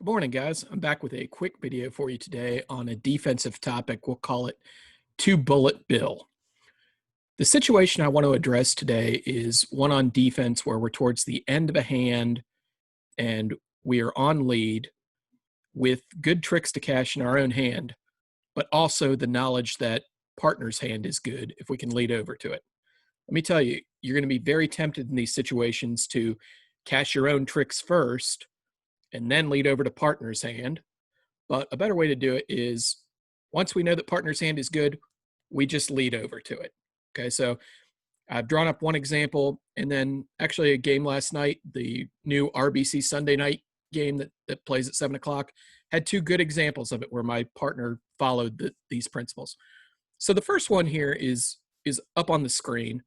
Good morning, guys. I'm back with a quick video for you today on a defensive topic. We'll call it Two Bullet Bill. The situation I want to address today is one on defense where we're towards the end of a hand and we are on lead with good tricks to cash in our own hand, but also the knowledge that partner's hand is good if we can lead over to it. Let me tell you, you're going to be very tempted in these situations to cash your own tricks first and then lead over to partner's hand. But a better way to do it is once we know that partner's hand is good, we just lead over to it. Okay, so I've drawn up one example, and then actually a game last night, the new RBC Sunday night game that plays at 7 o'clock, had two good examples of it where my partner followed these principles. So the first one here is up on the screen,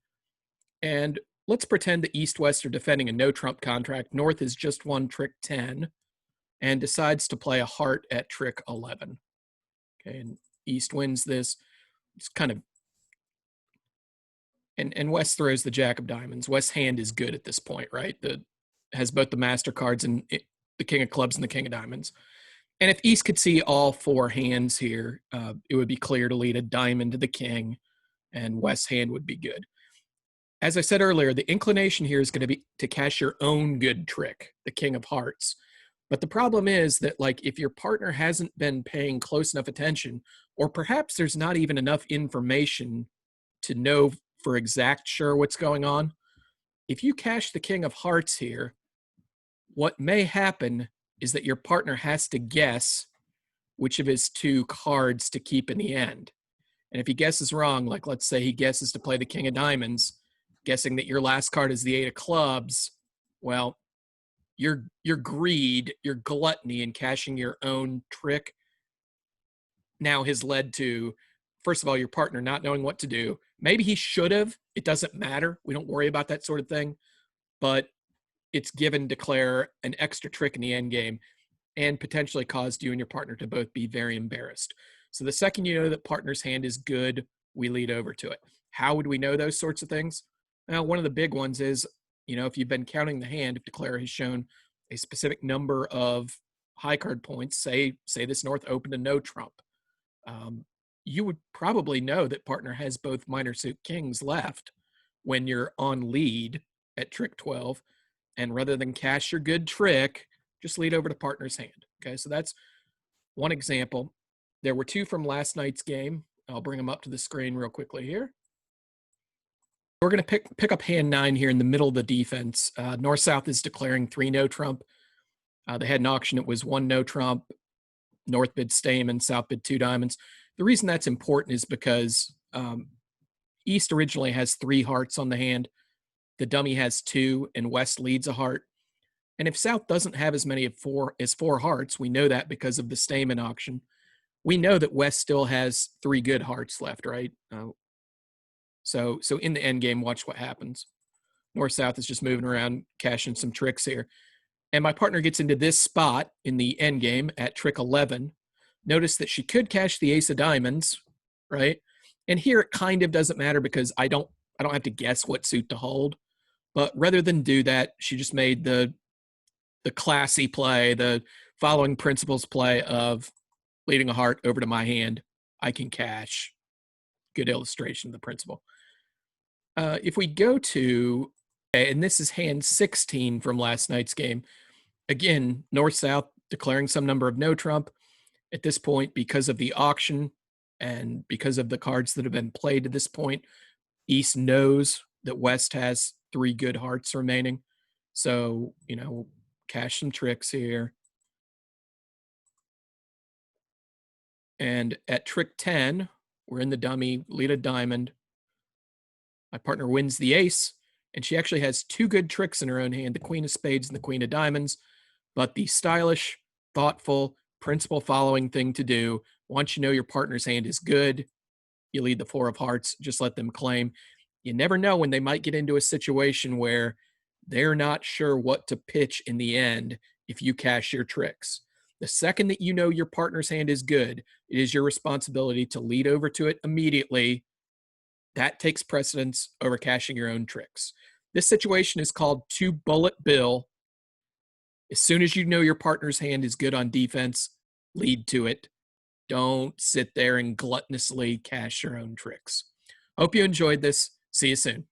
and let's pretend the East-West are defending a no-trump contract. North is just won trick 10 and decides to play a heart at trick 11. Okay, and East wins this. It's kind of, and West throws the jack of diamonds. West's hand is good at this point, right? Has both the master cards and the king of clubs and the king of diamonds. And if East could see all four hands here, it would be clear to lead a diamond to the king, and West's hand would be good. As I said earlier, the inclination here is going to be to cash your own good trick, the king of hearts. But the problem is that, like, if your partner hasn't been paying close enough attention, or perhaps there's not even enough information to know for exact sure what's going on, if you cash the king of hearts here, what may happen is that your partner has to guess which of his two cards to keep in the end. And if he guesses wrong, like let's say he guesses to play the king of diamonds, guessing that your last card is the eight of clubs, well, your greed, your gluttony in cashing your own trick now has led to, first of all, your partner not knowing what to do. Maybe he should have. It doesn't matter. We don't worry about that sort of thing. But it's given Declare an extra trick in the end game and potentially caused you and your partner to both be very embarrassed. So the second you know that partner's hand is good, we lead over to it. How would we know those sorts of things? Well, one of the big ones is, if you've been counting the hand, if Declare has shown a specific number of high card points, say this North opened a no trump, you would probably know that partner has both minor suit kings left when you're on lead at trick 12. And rather than cash your good trick, just lead over to partner's hand. Okay, so that's one example. There were two from last night's game. I'll bring them up to the screen real quickly here. We're going to pick up hand 9 here in the middle of the defense. North-South is declaring 3 no trump. They had an auction. It was 1 no trump. North bid Stayman, South bid 2 diamonds. The reason that's important is because East originally has 3 hearts on the hand. The dummy has 2, and West leads a heart. And if South doesn't have as many as 4 hearts, we know that because of the Stayman auction. We know that West still has 3 good hearts left, right? So in the end game, watch what happens. North-South is just moving around, cashing some tricks here. And my partner gets into this spot in the end game at trick 11. Notice that she could cash the ace of diamonds, right? And here it kind of doesn't matter because I don't have to guess what suit to hold. But rather than do that, she just made the classy play, the following principles play of leading a heart over to my hand. I can cash. Good illustration of the principle. If we go to, and this is hand 16 from last night's game, again, North-South declaring some number of no trump. At this point, because of the auction and because of the cards that have been played to this point, East knows that West has 3 good hearts remaining. So, cash some tricks here. And at trick 10, we're in the dummy, lead a diamond. My partner wins the ace, and she actually has 2 good tricks in her own hand, the queen of spades and the queen of diamonds. But the stylish, thoughtful, principle following thing to do, once you know your partner's hand is good, you lead the 4 of hearts, just let them claim. You never know when they might get into a situation where they're not sure what to pitch in the end if you cash your tricks. The second that you know your partner's hand is good, it is your responsibility to lead over to it immediately. That takes precedence over cashing your own tricks. This situation is called Two Bullet Bill. As soon as you know your partner's hand is good on defense, lead to it. Don't sit there and gluttonously cash your own tricks. Hope you enjoyed this. See you soon.